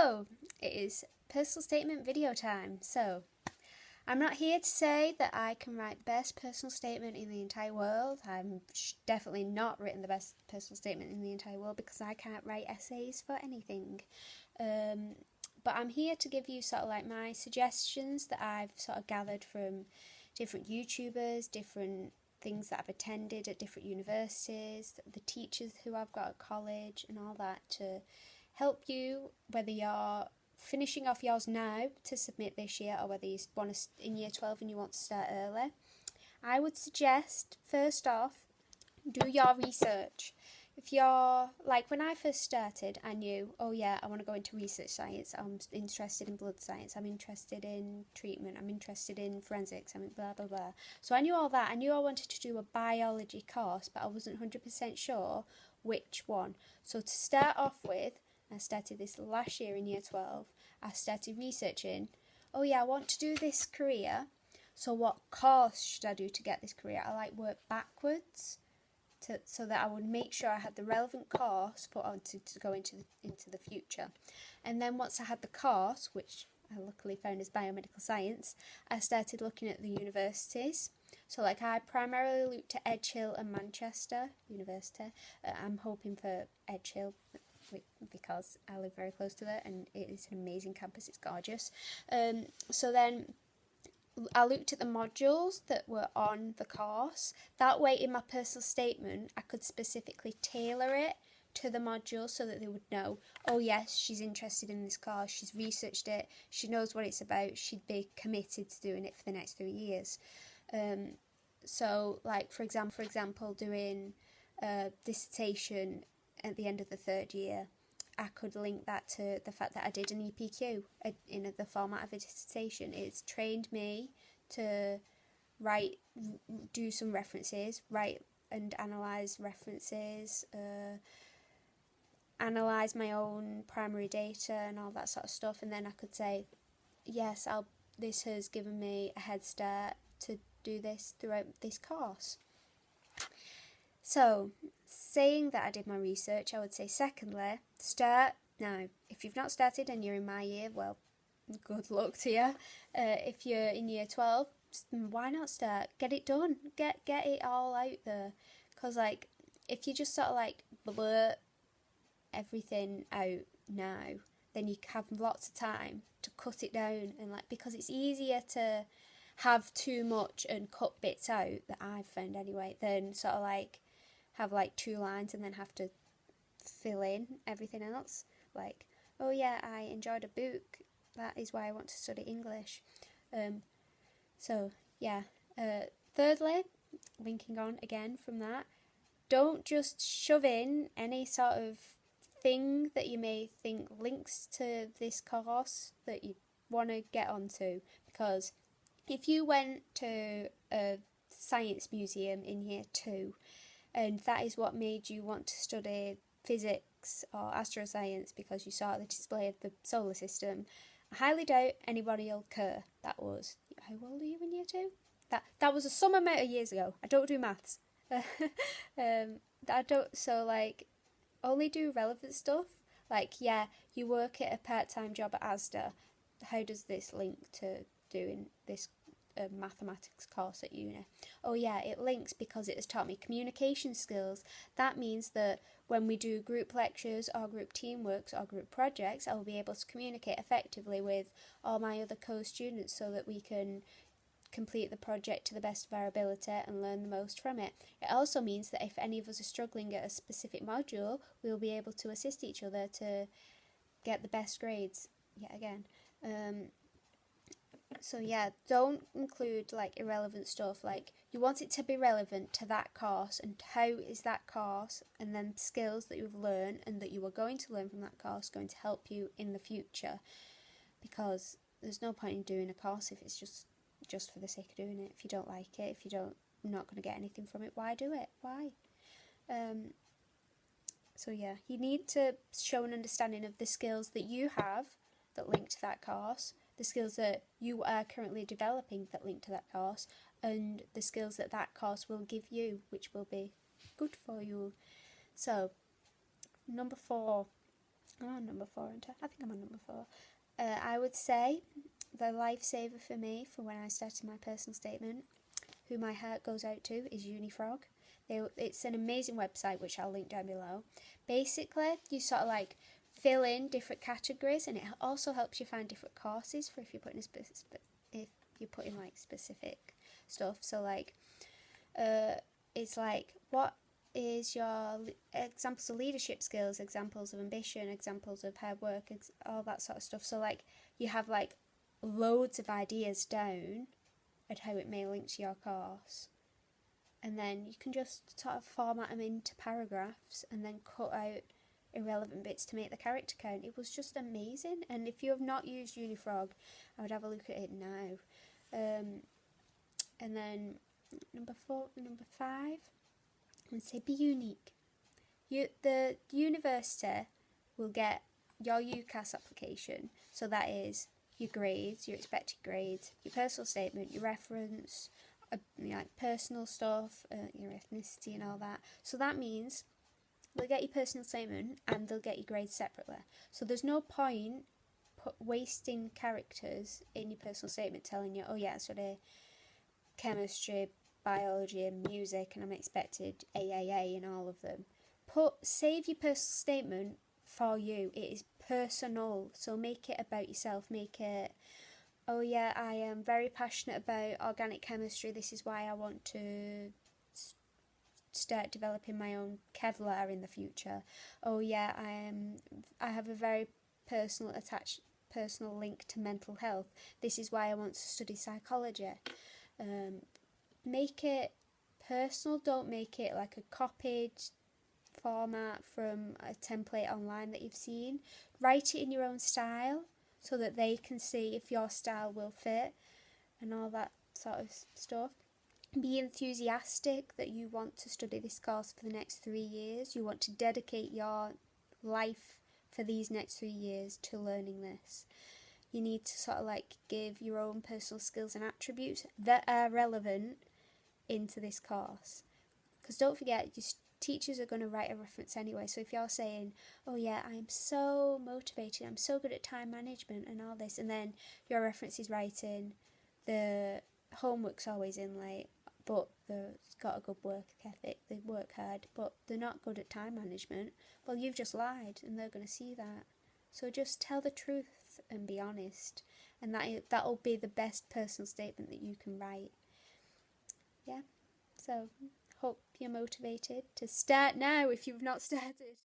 Hello, it is personal statement video time. So, I'm not here to say that I can write the best personal statement in the entire world. I'm definitely not written the best personal statement in the entire world because I can't write essays for anything. But I'm here to give you sort of like my suggestions that I've sort of gathered from different YouTubers, different things that I've attended at different universities, the teachers who I've got at college and all that, to help you, whether you're finishing off yours now to submit this year or whether you want to in year 12 and you want to start early. I would suggest, first off, do your research. If you're, like when I first started, I knew, oh yeah, I want to go into research science, I'm interested in blood science, I'm interested in treatment, I'm interested in forensics, I'm blah blah blah. So I knew all that. I knew I wanted to do a biology course, but I wasn't 100% sure which one. So to start off with, I started this last year in year 12, I started researching, oh yeah, I want to do this career, so what course should I do to get this career? I work backwards. So that I would make sure I had the relevant course put on to go into the future. And then once I had the course, which I luckily found as biomedical science, I started looking at the universities. So I primarily looked at Edgehill and Manchester University. I'm hoping for Edgehill because I live very close to there and it is an amazing campus, it's gorgeous. So then I looked at the modules that were on the course. That way in my personal statement I could specifically tailor it to the module so that they would know, oh yes, she's interested in this course, she's researched it, she knows what it's about, she'd be committed to doing it for the next 3 years. So for example doing a dissertation at the end of the third year, I could link that to the fact that I did an EPQ in the format of a dissertation. It's trained me to do some references, write and analyse references, analyse my own primary data and all that sort of stuff, and then I could say, yes, this has given me a head start to do this throughout this course. So, saying that I did my research, I would say secondly, start now. If you've not started and you're in my year, well, good luck to you. If you're in year 12, why not start? Get it done. Get it all out there. Because if you just sort of blurt everything out now, then you have lots of time to cut it down, and because it's easier to have too much and cut bits out, that I've found anyway, than sort of have 2 lines and then have to fill in everything else. Oh yeah, I enjoyed a book, that is why I want to study English. So yeah. Thirdly, linking on again from that, don't just shove in any sort of thing that you may think links to this course that you want to get onto, because if you went to a science museum in year 2 and that is what made you want to study physics or astroscience because you saw the display of the solar system, I highly doubt anybody will care. That was, how old are you in year 2? That was some amount of years ago. I don't do maths. Only do relevant stuff. Yeah, you work at a part-time job at Asda. How does this link to doing this mathematics course at uni? Oh yeah, it links because it has taught me communication skills. That means that when we do group lectures or group teamworks or group projects, I will be able to communicate effectively with all my other co-students so that we can complete the project to the best of our ability and learn the most from it. It also means that if any of us are struggling at a specific module, we will be able to assist each other to get the best grades yet again. So yeah, don't include irrelevant stuff. You want it to be relevant to that course, and how is that course and then skills that you've learned and that you are going to learn from that course going to help you in the future. Because there's no point in doing a course if it's just for the sake of doing it. If you don't like it, if you're not going to get anything from it, why do it? Why? So yeah, you need to show an understanding of the skills that you have that link to that course, the skills that you are currently developing that link to that course, and the skills that that course will give you, which will be good for you. So, number 4, I'm on number 4, aren't I? I think I'm on number 4. I would say the lifesaver for me for when I started my personal statement, who my heart goes out to, is Unifrog. It's an amazing website, which I'll link down below. Basically, you sort of like fill in different categories, and it also helps you find different courses for if you're putting if you're putting like specific stuff. So like, it's like, what is your examples of leadership skills, examples of ambition, examples of hard work, all that sort of stuff. So like, you have like loads of ideas down and how it may link to your course, and then you can just sort of format them into paragraphs and then cut out irrelevant bits to make the character count. It was just amazing, and if you have not used Unifrog, I would have a look at it now. And then number 5, I would say be unique. The university will get your UCAS application, so that is your grades, your expected grades, your personal statement, your reference, like personal stuff, your ethnicity and all that. So that means they'll get your personal statement and they'll get your grades separately. So there's no point wasting characters in your personal statement telling you, oh yeah, I study chemistry, biology and music and I'm expected AAA in all of them. Save your personal statement for you. It is personal, so make it about yourself. Make it, oh yeah, I am very passionate about organic chemistry, this is why I want to start developing my own Kevlar in the future. Oh yeah, I have a very personal link to mental health, this is why I want to study psychology. Make it personal, don't make it like a copied format from a template online that you've seen. Write it in your own style so that they can see if your style will fit and all that sort of stuff. Be enthusiastic that you want to study this course for the next 3 years. You want to dedicate your life for these next 3 years to learning this. You need to sort of like give your own personal skills and attributes that are relevant into this course. Because don't forget, your teachers are going to write a reference anyway. So if you're saying, oh yeah, I'm so motivated, I'm so good at time management and all this, and then your reference is writing, the homework's always in late, but they've got a good work ethic, they work hard, but they're not good at time management, well, you've just lied and they're going to see that. So just tell the truth and be honest, and that'll be the best personal statement that you can write. Yeah, so hope you're motivated to start now if you've not started.